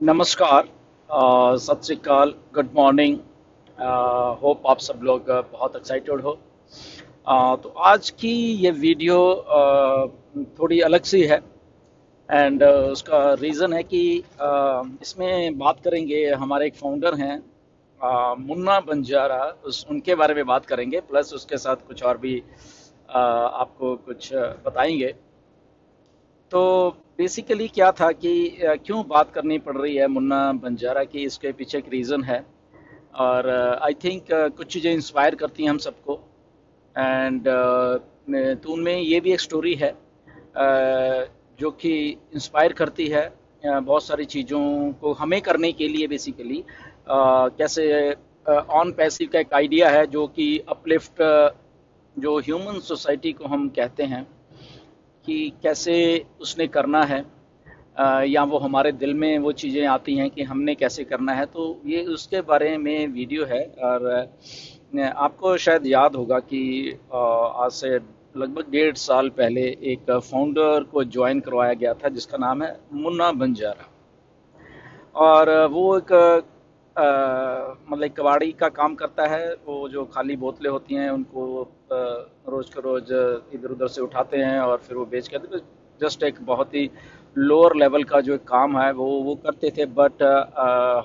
नमस्कार। सत श्री अकाल, गुड मॉर्निंग। होप आप सब लोग बहुत एक्साइटेड हो। तो आज की ये वीडियो थोड़ी अलग सी है। एंड उसका रीज़न है कि इसमें बात करेंगे, हमारे एक फाउंडर हैं मुन्ना बंजारा, उस उनके बारे में बात करेंगे, प्लस उसके साथ कुछ और भी आपको कुछ बताएंगे। तो बेसिकली क्या था कि क्यों बात करनी पड़ रही है मुन्ना बंजारा की, इसके पीछे एक रीज़न है। और आई थिंक कुछ चीज़ें इंस्पायर करती हैं हम सबको। एंड तो उनमें ये भी एक स्टोरी है जो कि इंस्पायर करती है बहुत सारी चीज़ों को हमें करने के लिए। बेसिकली कैसे ऑन पैसिव का एक आइडिया है जो कि अपलिफ्ट, जो ह्यूमन सोसाइटी को हम कहते हैं कि कैसे उसने करना है। या वो हमारे दिल में वो चीज़ें आती हैं कि हमने कैसे करना है, तो ये उसके बारे में वीडियो है। और आपको शायद याद होगा कि आज से लगभग 1.5 साल पहले एक फाउंडर को ज्वाइन करवाया गया था जिसका नाम है मुन्ना बंजारा। और वो एक मतलब एक कबाड़ी का काम करता है। वो जो खाली बोतलें होती हैं उनको रोज के रोज इधर उधर से उठाते हैं और फिर वो बेच के, जस्ट एक बहुत ही लोअर लेवल का जो एक काम है वो करते थे। बट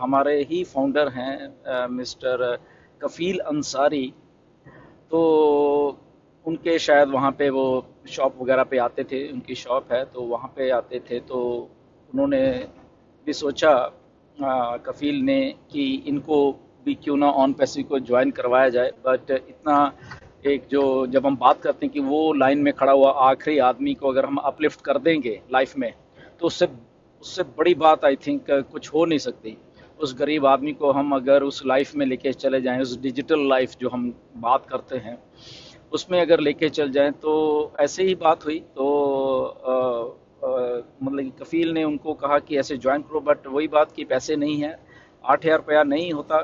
हमारे ही फाउंडर हैं मिस्टर कफील अंसारी। तो उनके शायद वहाँ पे वो शॉप वगैरह पे आते थे, उनकी शॉप है तो वहाँ पे आते थे। तो उन्होंने भी सोचा कफील ने कि इनको भी क्यों ना ऑन पैसिव को ज्वाइन करवाया जाए। बट इतना एक जो, जब हम बात करते हैं कि वो लाइन में खड़ा हुआ आखिरी आदमी को अगर हम अपलिफ्ट कर देंगे लाइफ में, तो उससे उससे बड़ी बात आई थिंक कुछ हो नहीं सकती। उस गरीब आदमी को हम अगर उस लाइफ में लेके चले जाएं, उस डिजिटल लाइफ जो हम बात करते हैं उसमें अगर लेके चल जाएं, तो ऐसे ही बात हुई। तो मतलब कि कफील ने उनको कहा कि ऐसे ज्वाइन करो, बट वही बात कि पैसे नहीं है। 8,000 रुपया नहीं होता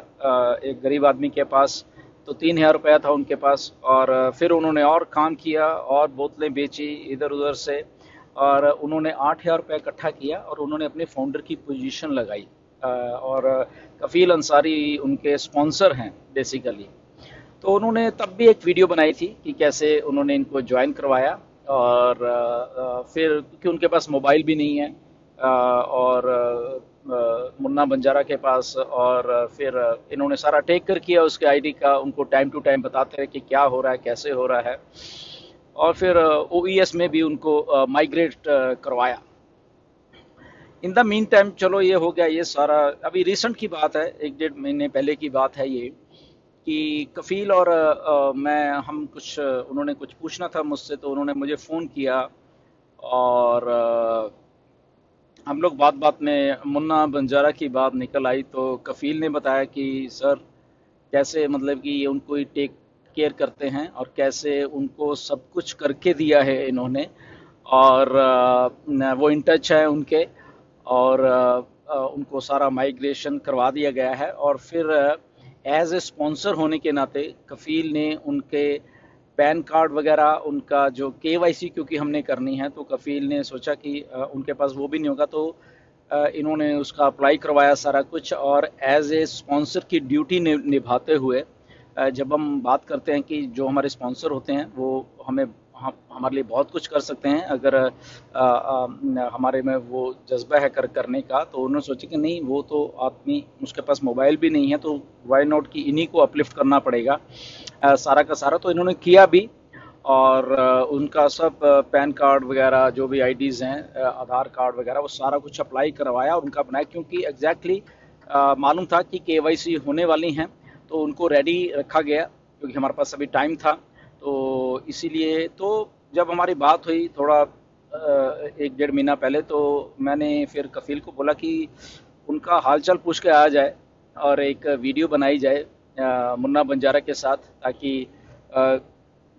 एक गरीब आदमी के पास, तो 3,000 रुपया था उनके पास। और फिर उन्होंने और काम किया और बोतलें बेची इधर उधर से, और उन्होंने 8,000 रुपया इकट्ठा किया और उन्होंने अपने फाउंडर की पोजीशन लगाई। और कफील अंसारी उनके स्पॉन्सर हैं बेसिकली। तो उन्होंने तब भी एक वीडियो बनाई थी कि कैसे उन्होंने इनको ज्वाइन करवाया। और फिर क्योंकि उनके पास मोबाइल भी नहीं है और मुन्ना बंजारा के पास, और फिर इन्होंने सारा टेक कर किया उसके आईडी का, उनको टाइम टू टाइम बताते रहे कि क्या हो रहा है, कैसे हो रहा है। और फिर ओईएस में भी उनको माइग्रेट करवाया। इन द मीन टाइम चलो ये हो गया, ये सारा अभी रिसेंट की बात है, 1 1.5 महीने पहले की बात है ये, कि कफील और मैं, हम कुछ उन्होंने कुछ पूछना था मुझसे, तो उन्होंने मुझे फ़ोन किया। और हम लोग बात बात में मुन्ना बंजारा की बात निकल आई। तो कफील ने बताया कि सर, कैसे मतलब कि ये उनको ही टेक केयर करते हैं और कैसे उनको सब कुछ करके दिया है इन्होंने। और वो इन टच है उनके। और उनको सारा माइग्रेशन करवा दिया गया है। और फिर एज ए स्पॉन्सर होने के नाते कफील ने उनके पैन कार्ड वगैरह, उनका जो केवाईसी क्योंकि हमने करनी है, तो कफील ने सोचा कि उनके पास वो भी नहीं होगा, तो इन्होंने उसका अप्लाई करवाया सारा कुछ। और एज ए स्पॉन्सर की ड्यूटी निभाते हुए, जब हम बात करते हैं कि जो हमारे स्पॉन्सर होते हैं वो हमें हमारे लिए बहुत कुछ कर सकते हैं अगर हमारे में वो जज्बा है करने का, तो उन्होंने सोचा कि नहीं, वो तो आदमी, उसके पास मोबाइल भी नहीं है, तो वाई नॉट कि इन्हीं को अपलिफ्ट करना पड़ेगा सारा का सारा। तो इन्होंने किया भी। और उनका सब पैन कार्ड वगैरह जो भी आईडीज़ हैं, आधार कार्ड वगैरह, वो सारा कुछ अप्लाई करवाया और उनका बनाया, क्योंकि एग्जैक्टली मालूम था कि केवाईसी होने वाली हैं। तो उनको रेडी रखा गया क्योंकि हमारे पास अभी टाइम था। तो इसीलिए तो जब हमारी बात हुई थोड़ा 1 1.5 महीना पहले, तो मैंने फिर कफील को बोला कि उनका हालचाल पूछ के आया जाए और एक वीडियो बनाई जाए मुन्ना बंजारा के साथ, ताकि अ,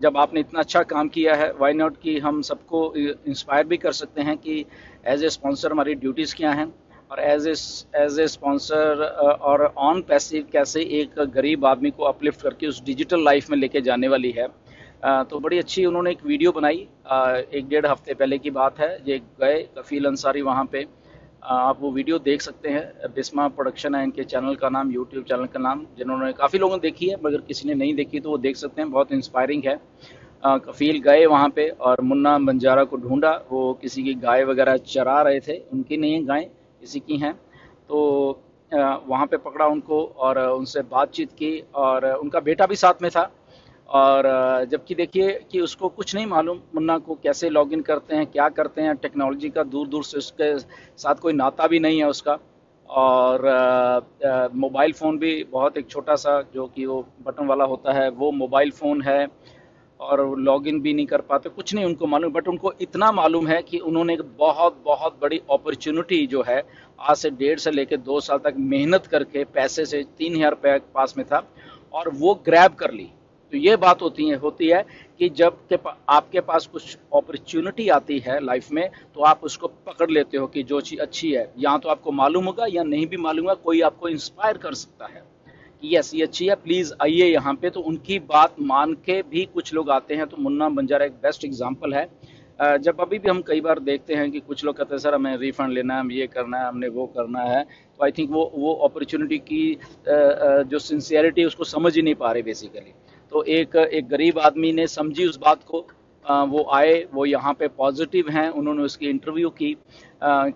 जब आपने इतना अच्छा काम किया है, वाई नॉट कि हम सबको इंस्पायर भी कर सकते हैं कि एज ए स्पॉन्सर हमारी ड्यूटीज़ क्या हैं, और एज ए स्पॉन्सर और ऑन पैसिव कैसे एक गरीब आदमी को अपलिफ्ट करके उस डिजिटल लाइफ में लेके जाने वाली है। तो बड़ी अच्छी उन्होंने एक वीडियो बनाई। 1 1.5 हफ्ते पहले की बात है, ये गए कफील अंसारी वहाँ पे। आप वो वीडियो देख सकते हैं। बिस्मा प्रोडक्शन है इनके चैनल का नाम, यूट्यूब चैनल का नाम, जिन्होंने काफ़ी लोगों ने देखी है, मगर किसी ने नहीं देखी तो वो देख सकते हैं, बहुत इंस्पायरिंग है। कफील गए वहाँ पे और मुन्ना बंजारा को ढूंढा। वो किसी की गाय वगैरह चरा रहे थे, उनकी नहीं है गाय, किसी की हैं। तो वहाँ पे पकड़ा उनको और उनसे बातचीत की, और उनका बेटा भी साथ में था। और जबकि देखिए कि उसको कुछ नहीं मालूम, मुन्ना को कैसे लॉगिन करते हैं, क्या करते हैं, टेक्नोलॉजी का दूर दूर से उसके साथ कोई नाता भी नहीं है उसका। और मोबाइल फ़ोन भी बहुत एक छोटा सा, जो कि वो बटन वाला होता है, वो मोबाइल फ़ोन है। और लॉगिन भी नहीं कर पाते, कुछ नहीं उनको मालूम। बट उनको इतना मालूम है कि उन्होंने एक बहुत बहुत बड़ी अपॉर्चुनिटी जो है, आज से 1.5 से लेकर 2 साल तक मेहनत करके पैसे से 3,000 रुपये पास में था और वो ग्रैब कर ली। तो ये बात होती है कि जब आपके पास कुछ अपॉर्चुनिटी आती है लाइफ में, तो आप उसको पकड़ लेते हो कि जो चीज़ अच्छी है, या तो आपको मालूम होगा या नहीं भी मालूम होगा, कोई आपको इंस्पायर कर सकता है कि यस ये अच्छी है, प्लीज़ आइए यहाँ पे। तो उनकी बात मान के भी कुछ लोग आते हैं। तो मुन्ना बंजारा एक बेस्ट एग्जांपल है। जब अभी भी हम कई बार देखते हैं कि कुछ लोग कहते हैं सर हमें रिफंड लेना है, हम ये करना है, हमने वो करना है, तो आई थिंक वो अपॉर्चुनिटी की जो सिंसियरिटी उसको समझ ही नहीं पा रहे बेसिकली। तो एक एक गरीब आदमी ने समझी उस बात को। वो आए, वो यहाँ पे पॉजिटिव हैं, उन्होंने उसकी इंटरव्यू की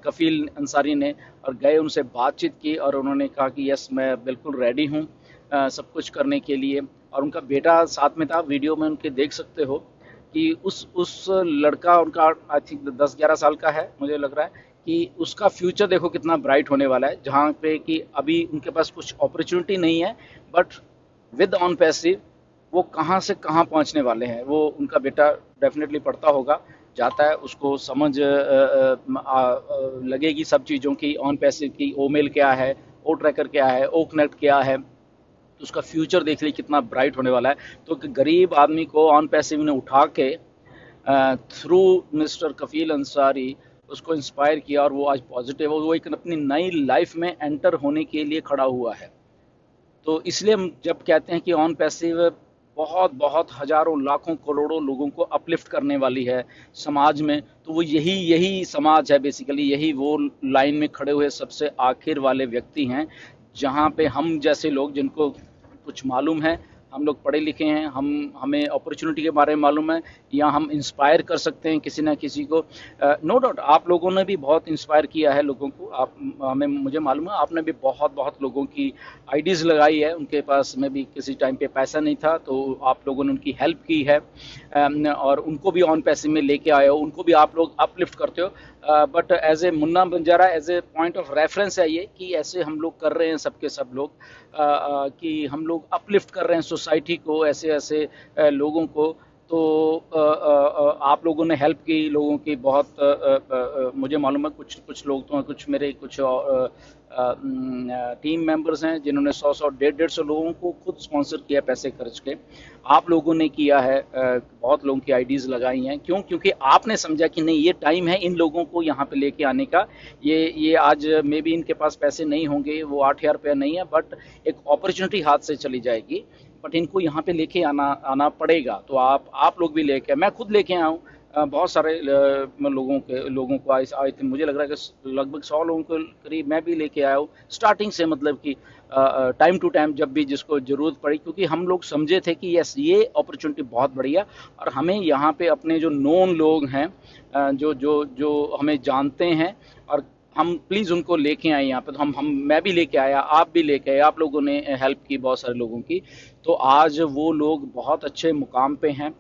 कफील अंसारी ने, और गए उनसे बातचीत की, और उन्होंने कहा कि यस मैं बिल्कुल रेडी हूँ सब कुछ करने के लिए। और उनका बेटा साथ में था, वीडियो में उनके देख सकते हो कि उस लड़का उनका आई थिंक 10-11 साल का है, मुझे लग रहा है कि उसका फ्यूचर देखो कितना ब्राइट होने वाला है। जहाँ पे कि अभी उनके पास कुछ अपॉर्चुनिटी नहीं है, बट विद ऑन पैसिव वो कहाँ से कहाँ पहुँचने वाले हैं। वो उनका बेटा डेफिनेटली पढ़ता होगा, जाता है, उसको समझ लगेगी सब चीज़ों की, ऑन पैसिव की, ओ मेल क्या है, ओ ट्रैकर क्या है, ओ कनेक्ट क्या है। तो उसका फ्यूचर देख ली कितना ब्राइट होने वाला है। तो एक गरीब आदमी को ऑन पैसिव ने उठा के थ्रू मिस्टर कफील अंसारी उसको इंस्पायर किया, और वो आज पॉजिटिव, वो एक अपनी नई लाइफ में एंटर होने के लिए खड़ा हुआ है। तो इसलिए हम जब कहते हैं कि ऑन पैसिव बहुत बहुत हजारों लाखों करोड़ों लोगों को अपलिफ्ट करने वाली है समाज में, तो वो यही यही समाज है बेसिकली। यही वो लाइन में खड़े हुए सबसे आखिर वाले व्यक्ति हैं, जहाँ पे हम जैसे लोग जिनको कुछ मालूम है, हम लोग पढ़े लिखे हैं, हमें अपॉर्चुनिटी के बारे में मालूम है, या हम इंस्पायर कर सकते हैं किसी ना किसी को। नो डाउट आप लोगों ने भी बहुत इंस्पायर किया है लोगों को। आप हमें मुझे मालूम है आपने भी बहुत बहुत लोगों की आईडीज़ लगाई है, उनके पास में भी किसी टाइम पे पैसा नहीं था तो आप लोगों ने उनकी हेल्प की है, और उनको भी ऑन पैसे में लेके आए हो, उनको भी आप लोग अपलिफ्ट करते हो। But as a Munna Banjara as a point of reference है ये, कि ऐसे हम लोग कर रहे हैं सबके सब लोग, कि हम लोग अपलिफ्ट कर रहे हैं सोसाइटी को, ऐसे ऐसे लोगों को। तो आप लोगों ने हेल्प की लोगों की बहुत, मुझे मालूम है कुछ कुछ लोग तो कुछ मेरे कुछ टीम मेंबर्स हैं जिन्होंने 100-100 150-150 लोगों को खुद स्पॉन्सर किया पैसे खर्च के। आप लोगों ने किया है, बहुत लोगों की आईडीज़ लगाई हैं। क्यों? क्योंकि आपने समझा कि नहीं ये टाइम है इन लोगों को यहाँ पे लेके आने का। ये आज मे बी इनके पास पैसे नहीं होंगे, वो 8,000 रुपया नहीं है, बट एक अपॉर्चुनिटी हाथ से चली जाएगी, बट इनको यहाँ पे लेके आना पड़ेगा। तो आप लोग भी लेके, मैं खुद लेके आया हूँ बहुत सारे लोगों को आई थिंक मुझे लग रहा है कि लगभग 100 लोगों को करीब मैं भी लेके आया हूँ स्टार्टिंग से, मतलब कि टाइम टू टाइम जब भी जिसको ज़रूरत पड़ी, क्योंकि हम लोग समझे थे कि यस ये अपॉर्चुनिटी बहुत बढ़िया, और हमें यहाँ पे अपने जो नोन लोग हैं, जो जो जो हमें जानते हैं, और हम प्लीज़ उनको लेके आए यहाँ पे। तो हम मैं भी लेके आया, आप भी लेके आए, आप लोगों ने हेल्प की बहुत सारे लोगों की। तो आज वो लोग बहुत अच्छे मुकाम पे हैं,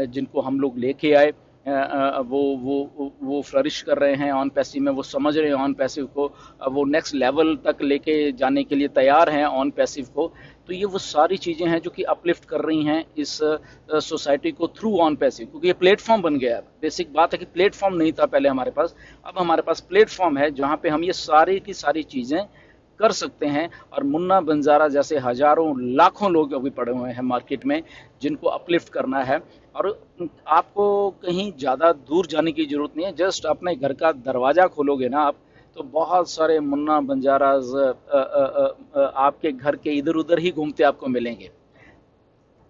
जिनको हम लोग लेके आए। वो फ्लरिश कर रहे हैं ऑन पैसिव में, वो समझ रहे हैं ऑन पैसिव को, वो नेक्स्ट लेवल तक लेके जाने के लिए तैयार हैं ऑन पैसिव को। तो ये वो सारी चीज़ें हैं जो कि अपलिफ्ट कर रही हैं इस सोसाइटी को थ्रू ऑन पैसिव, क्योंकि ये प्लेटफॉर्म बन गया है। बेसिक बात है कि प्लेटफॉर्म नहीं था पहले हमारे पास, अब हमारे पास प्लेटफॉर्म है जहाँ पे हम ये सारी की सारी चीज़ें कर सकते हैं। और मुन्ना बंजारा जैसे हजारों लाखों लोग अभी पड़े हुए हैं मार्केट में जिनको अपलिफ्ट करना है, और आपको कहीं ज़्यादा दूर जाने की ज़रूरत नहीं है। जस्ट अपने घर का दरवाज़ा खोलोगे ना आप, तो बहुत सारे मुन्ना बंजाराज आपके घर के इधर उधर ही घूमते आपको मिलेंगे।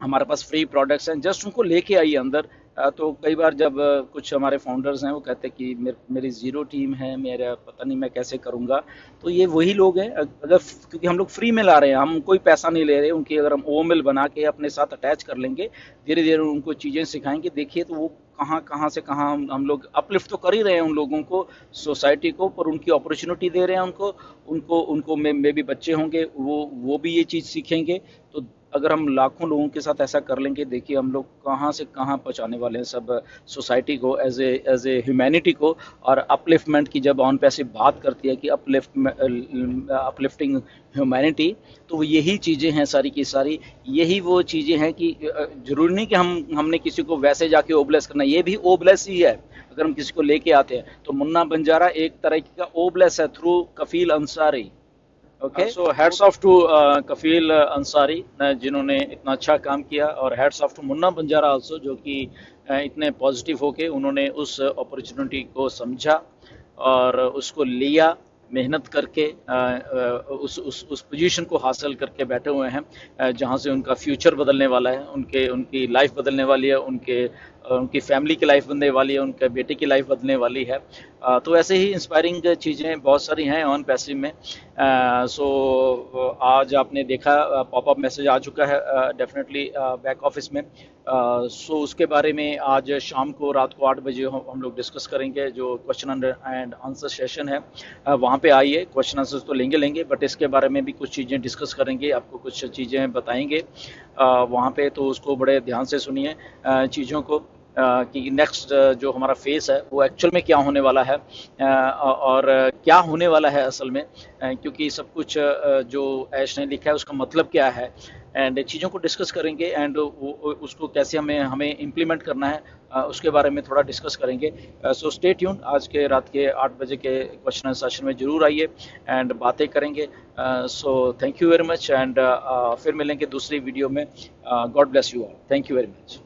हमारे पास फ्री प्रोडक्ट्स हैं, जस्ट उनको लेके आइए अंदर, तो कई बार जब कुछ हमारे फाउंडर्स हैं वो कहते हैं कि मेरी ज़ीरो टीम है, मेरा पता नहीं मैं कैसे करूँगा। तो ये वही लोग हैं, अगर क्योंकि हम लोग फ्री में ला रहे हैं, हम कोई पैसा नहीं ले रहे उनकी, अगर हम ओमिल बना के अपने साथ अटैच कर लेंगे, धीरे धीरे उनको चीज़ें सिखाएंगे, देखिए तो वो कहाँ कहाँ से कहाँ हम लोग अपलिफ्ट तो कर ही रहे हैं उन लोगों को, सोसाइटी को, पर उनकी अपॉर्चुनिटी दे रहे हैं उनको, उनको उनको में भी बच्चे होंगे, वो भी ये चीज़ सीखेंगे। तो अगर हम लाखों लोगों के साथ ऐसा कर लेंगे, देखिए हम लोग कहाँ से कहाँ पहुँचाने वाले हैं सब सोसाइटी को, एज ए ह्यूमैनिटी को। और अपलिफ्टमेंट की जब ऑन पैसिव बात करती है कि अपलिफ्टिंग ह्यूमैनिटी, तो यही चीज़ें हैं सारी की सारी। यही वो चीज़ें हैं कि जरूरी नहीं कि हमने किसी को वैसे जाके ओबलेस करना, ये भी ओबलेस ही है। अगर हम किसी को लेके आते हैं तो मुन्ना बंजारा एक तरह का ओबलेस है through Kafeel Ansari. Okay, so hats off to Kafeel Ansari जिन्होंने इतना अच्छा काम किया, और hats off to Munna Banjara also, जो कि इतने पॉजिटिव होके उन्होंने उस अपॉर्चुनिटी को समझा और उसको लिया, मेहनत करके उस पोजीशन को हासिल करके बैठे हुए हैं जहां से उनका फ्यूचर बदलने वाला है, उनकी लाइफ बदलने वाली है, उनकी फैमिली की लाइफ बनने वाली है, उनके बेटे की लाइफ बदलने वाली है। तो ऐसे ही इंस्पायरिंग चीज़ें बहुत सारी हैं ऑन पैसिव में। सो आज आपने देखा पॉपअप मैसेज आ चुका है डेफिनेटली बैक ऑफिस में। सो उसके बारे में आज शाम को, रात को 8 बजे हम लोग डिस्कस करेंगे। जो क्वेश्चन एंड आंसर सेशन है वहाँ पे आइए, क्वेश्चन आंसर तो लेंगे, बट इसके बारे में भी कुछ चीज़ें डिस्कस करेंगे, आपको कुछ चीज़ें बताएंगे वहाँ पे, तो उसको बड़े ध्यान से सुनिए चीज़ों को कि नेक्स्ट जो हमारा फेस है वो एक्चुअल में क्या होने वाला है, और क्या होने वाला है असल में, क्योंकि सब कुछ जो ऐश ने लिखा है उसका मतलब क्या है, एंड चीज़ों को डिस्कस करेंगे, एंड उसको कैसे हमें इम्प्लीमेंट करना है उसके बारे में थोड़ा डिस्कस करेंगे। सो स्टे ट्यून्ड, आज के रात के 8 बजे के क्वेश्चन सेशन में ज़रूर आइए एंड बातें करेंगे। So thank you very much, and फिर मिलेंगे दूसरी वीडियो में। God bless you all, thank you very much.